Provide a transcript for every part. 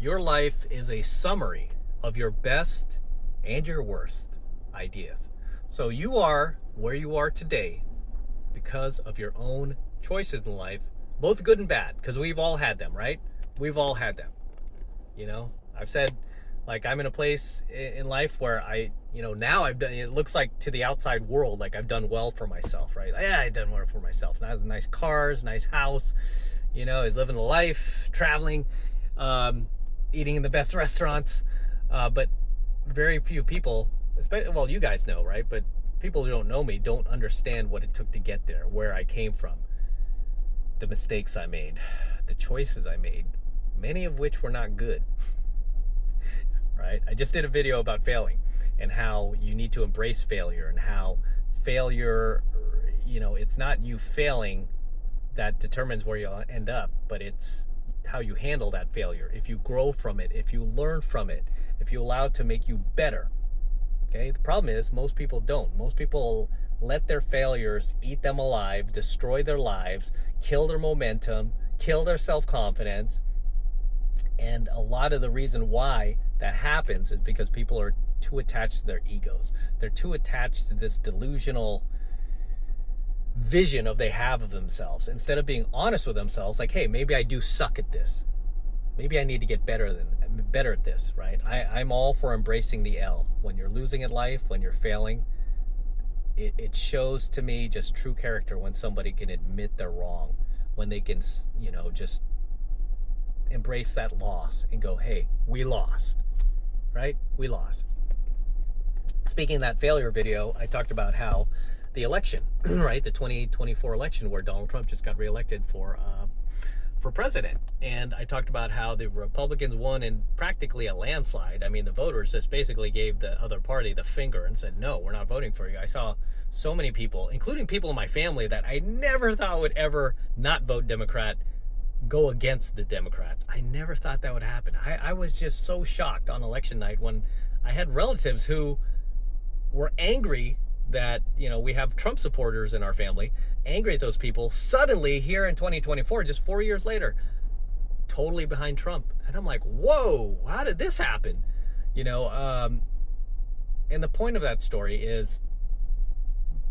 Your life is a summary of your best and your worst ideas. So you are where you are today because of your own choices in life, both good and bad, because we've all had them, right? We've all had them. I've said, like, I'm in a place in life where now I've done, it looks like to the outside world, like I've done well for myself, right? Yeah, I've done well for myself. Now I have nice cars, nice house, I was living a life, traveling, eating in the best restaurants. But very few people, especially, well, you guys know, right? But people who don't know me don't understand what it took to get there, where I came from, the mistakes I made, the choices I made, many of which were not good, right? I just did a video about failing and how you need to embrace failure, and how failure, it's not you failing that determines where you'll end up, but it's how you handle that failure. If you grow from it, if you learn from it, if you allow it to make you better. Okay, the problem is most people don't. Most people let their failures eat them alive, destroy their lives, kill their momentum, kill their self-confidence. And a lot of the reason why that happens is because people are too attached to their egos. They're too attached to this delusional vision they have of themselves, instead of being honest with themselves, like, hey, maybe I do suck at this. Maybe I need to get better at this, right? I'm all for embracing the L. When you're losing at life, when you're failing, it shows to me just true character when somebody can admit they're wrong, when they can, just embrace that loss and go, hey, we lost, right? We lost. Speaking of that failure video, I talked about how the election, right, the 2024 election where Donald Trump just got reelected for president. And I talked about how the Republicans won in practically a landslide. I mean, the voters just basically gave the other party the finger and said, no, we're not voting for you. I saw so many people, including people in my family that I never thought would ever not vote Democrat, go against the Democrats. I never thought that would happen. I was just so shocked on election night when I had relatives who were angry that, we have Trump supporters in our family, angry at those people, suddenly here in 2024, just 4 years later, totally behind Trump. And I'm like, whoa, how did this happen? And the point of that story is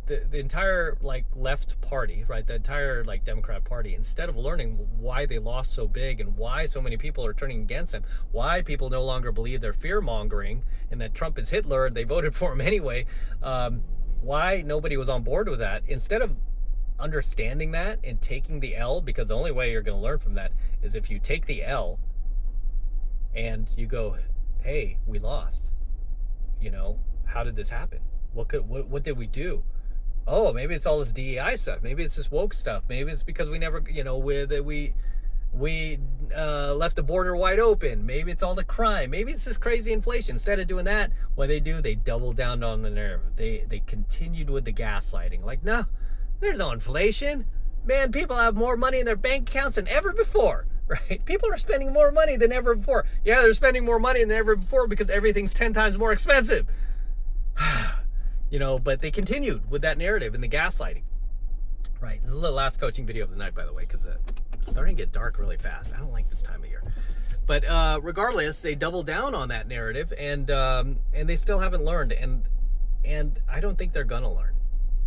the entire, left party, right, the entire, Democrat party, instead of learning why they lost so big and why so many people are turning against them, why people no longer believe they're fear-mongering and that Trump is Hitler and they voted for him anyway, why nobody was on board with that, instead of understanding that and taking the L, because the only way you're going to learn from that is if you take the L and you go, hey, we lost. How did this happen? What did we do? Oh, maybe it's all this DEI stuff. Maybe it's this woke stuff. Maybe it's because we never, we left the border wide open. Maybe it's all the crime. Maybe it's this crazy inflation. Instead of doing that, what they do, they double down on the narrative. They continued with the gaslighting. Like, no, there's no inflation. Man, people have more money in their bank accounts than ever before, right? People are spending more money than ever before. Yeah, they're spending more money than ever before because everything's 10 times more expensive. But they continued with that narrative and the gaslighting. Right. This is the last coaching video of the night, by the way, because it's starting to get dark really fast. I don't like this time of year. But regardless, they doubled down on that narrative, and they still haven't learned. And I don't think they're gonna learn.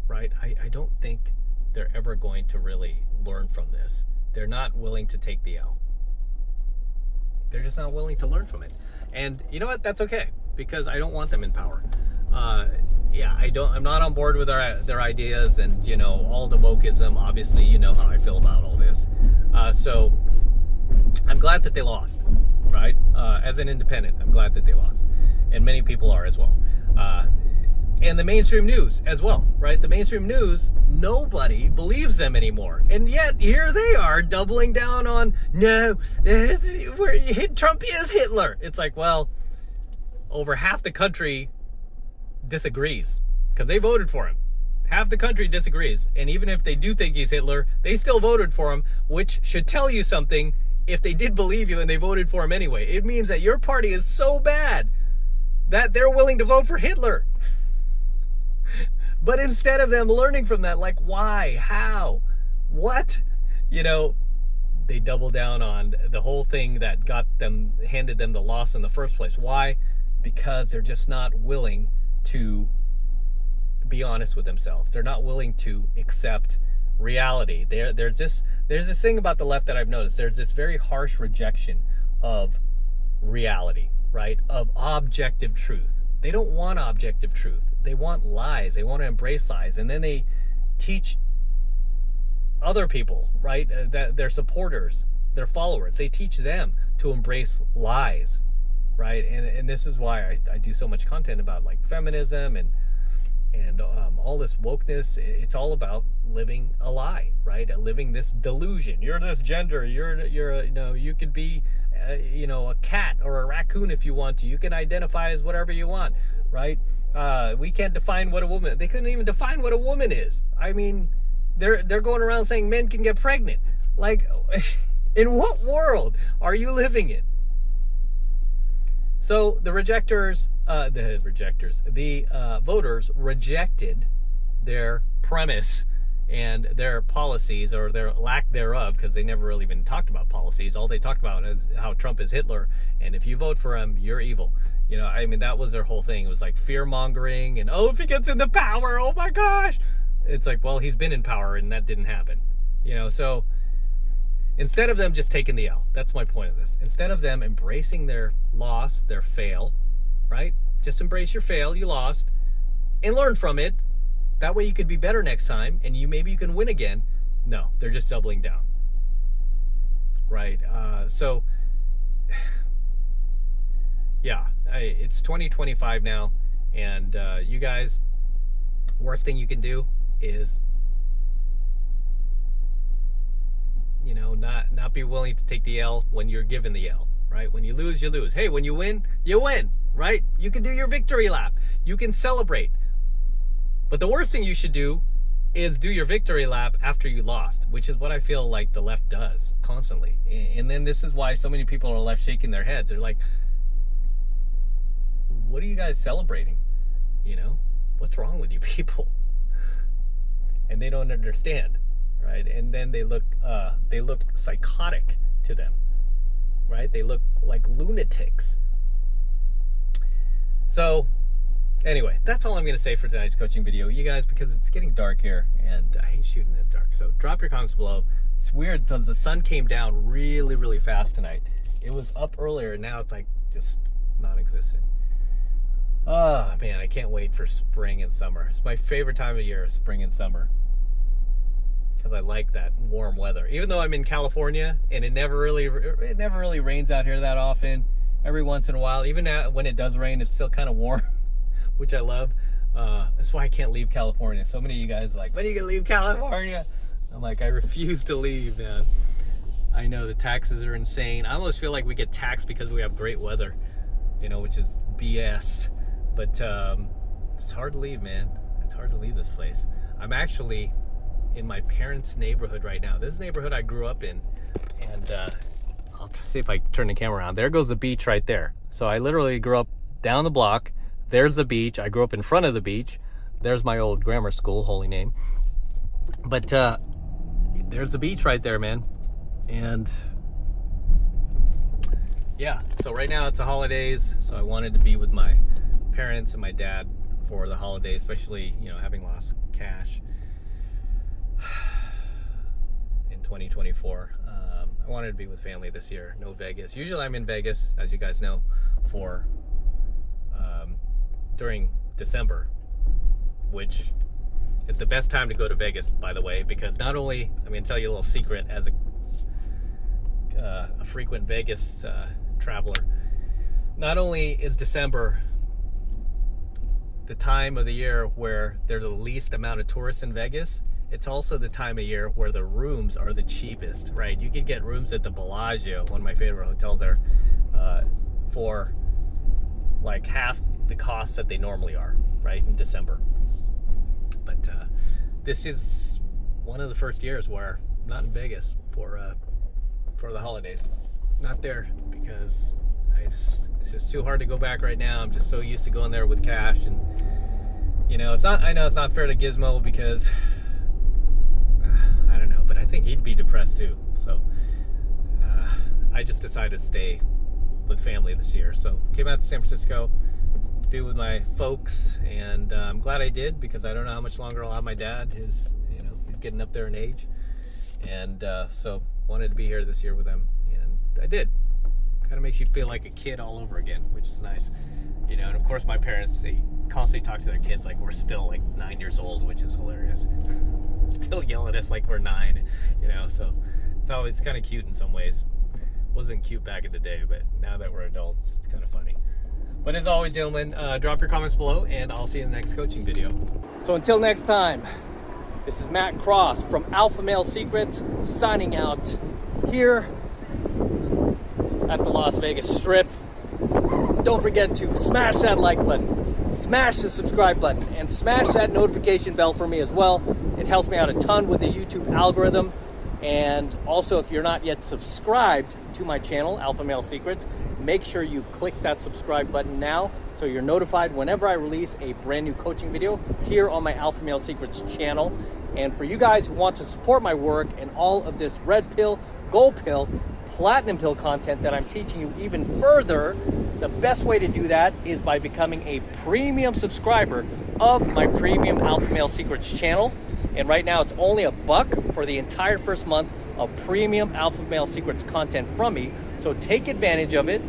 Right. I don't think they're ever going to really learn from this. They're not willing to take the L. They're just not willing to learn from it. And you know what? That's okay, because I don't want them in power. I'm not on board with their ideas and, all the wokeism. Obviously, you know how I feel about all this. So I'm glad that they lost, right? As an independent, I'm glad that they lost. And many people are as well. And the mainstream news as well, right? The mainstream news, nobody believes them anymore. And yet here they are doubling down on, no, Trump is Hitler. It's like, well, over half the country disagrees because they voted for him. Half the country disagrees, and even if they do think he's Hitler, they still voted for him, which should tell you something. If they did believe you and they voted for him anyway, it means that your party is so bad that they're willing to vote for Hitler. But instead of them learning from that, like, why, how, what, they double down on the whole thing that handed them the loss in the first place. Why? Because they're just not willing to be honest with themselves. They're not willing to accept reality. There's this thing about the left that I've noticed. There's this very harsh rejection of reality, right? Of objective truth. They don't want objective truth. They want lies. They want to embrace lies. And then they teach other people, right? Their supporters, their followers. They teach them to embrace lies, right? And this is why I do so much content about like feminism and all this wokeness. It's all about living a lie, right? Living this delusion. You're this gender. You're you could be a cat or a raccoon if you want to. You can identify as whatever you want, right? We can't define what a woman. They couldn't even define what a woman is. I mean, they're going around saying men can get pregnant. Like, in what world are you living in? So the voters rejected their premise and their policies, or their lack thereof, because they never really even talked about policies. All they talked about is how Trump is Hitler, and if you vote for him, you're evil. I mean, that was their whole thing. It was like fear mongering, and if he gets into power, oh my gosh. It's like, well, he's been in power and that didn't happen. So instead of them just taking the L, that's my point of this. Instead of them embracing their loss, their fail, right? Just embrace your fail, you lost, and learn from it. That way you could be better next time, and maybe you can win again. No, they're just doubling down, right? So, yeah, it's 2025 now, and you guys, worst thing you can do is, not be willing to take the L when you're given the L, right? When you lose, you lose. Hey, when you win, right? You can do your victory lap. You can celebrate. But the worst thing you should do is do your victory lap after you lost, which is what I feel like the left does constantly. And then this is why so many people are left shaking their heads. They're like, what are you guys celebrating? What's wrong with you people? And they don't understand, right? And then they look psychotic to them, right? They look like lunatics. So anyway, that's all I'm going to say for tonight's coaching video, you guys, because it's getting dark here and I hate shooting in the dark. So drop your comments below. It's weird because the sun came down really, really fast tonight. It was up earlier and now it's like just non-existent. Oh man, I can't wait for spring and summer. It's my favorite time of year, spring and summer, because I like that warm weather. Even though I'm in California and it never really rains out here that often. Every once in a while, even when it does rain, it's still kind of warm, which I love. That's why I can't leave California. So many of you guys are like, when are you gonna leave California? I'm like, I refuse to leave, man. I know the taxes are insane. I almost feel like we get taxed because we have great weather, which is BS. But it's hard to leave, man. It's hard to leave this place. I'm actually in my parents' neighborhood right now. This is the neighborhood I grew up in, and I'll see if I turn the camera around. There goes the beach right there. So I literally grew up down the block. There's the beach. I grew up in front of the beach. There's my old grammar school, holy name. But there's the beach right there, man. And yeah, so right now it's the holidays, so I wanted to be with my parents and my dad for the holidays, especially having lost cash in 2024. I wanted to be with family this year. No Vegas. Usually I'm in Vegas, as you guys know, for during December, which is the best time to go to Vegas, by the way, because not only, I'm going to tell you a little secret as a frequent Vegas traveler, not only is December the time of the year where there's the least amount of tourists in Vegas, it's also the time of year where the rooms are the cheapest, right? You can get rooms at the Bellagio, one of my favorite hotels there, for like half the cost that they normally are, right, in December. But this is one of the first years where I'm not in Vegas for the holidays. Not there because it's just too hard to go back right now. I'm just so used to going there with cash, and I know it's not fair to Gizmo because I don't know, but I think he'd be depressed too. So I just decided to stay with family this year. So came out to San Francisco to be with my folks, and I'm glad I did, because I don't know how much longer I'll have my dad. He's getting up there in age, and so wanted to be here this year with him, and I did. Kind of makes you feel like a kid all over again, which is nice. And of course my parents, they constantly talk to their kids like we're still like 9 years old, which is hilarious. Still yell at us like we're 9, so it's always kind of cute in some ways. Wasn't cute back in the day, but now that we're adults, it's kind of funny. But as always, gentlemen, drop your comments below, and I'll see you in the next coaching video. So until next time, this is Matt Cross from AlphaMaleSecrets, signing out here at the Las Vegas Strip. Don't forget to smash that like button, smash the subscribe button, and smash that notification bell for me as well. It helps me out a ton with the YouTube algorithm. And also, if you're not yet subscribed to my channel, AlphaMaleSecrets, make sure you click that subscribe button now so you're notified whenever I release a brand new coaching video here on my AlphaMaleSecrets channel. And for you guys who want to support my work and all of this red pill, gold pill, platinum pill content that I'm teaching you even further, the best way to do that is by becoming a premium subscriber of my premium AlphaMaleSecrets channel. And right now it's only $1 for the entire first month of premium AlphaMaleSecrets content from me. So take advantage of it.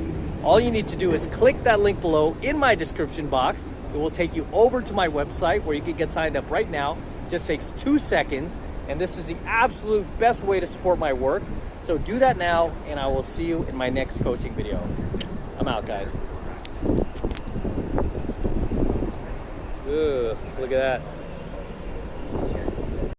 All you need to do is click that link below in my description box. It will take you over to my website where you can get signed up right now. It just takes 2 seconds. And this is the absolute best way to support my work. So do that now, and I will see you in my next coaching video. I'm out, guys. Ooh, look at that.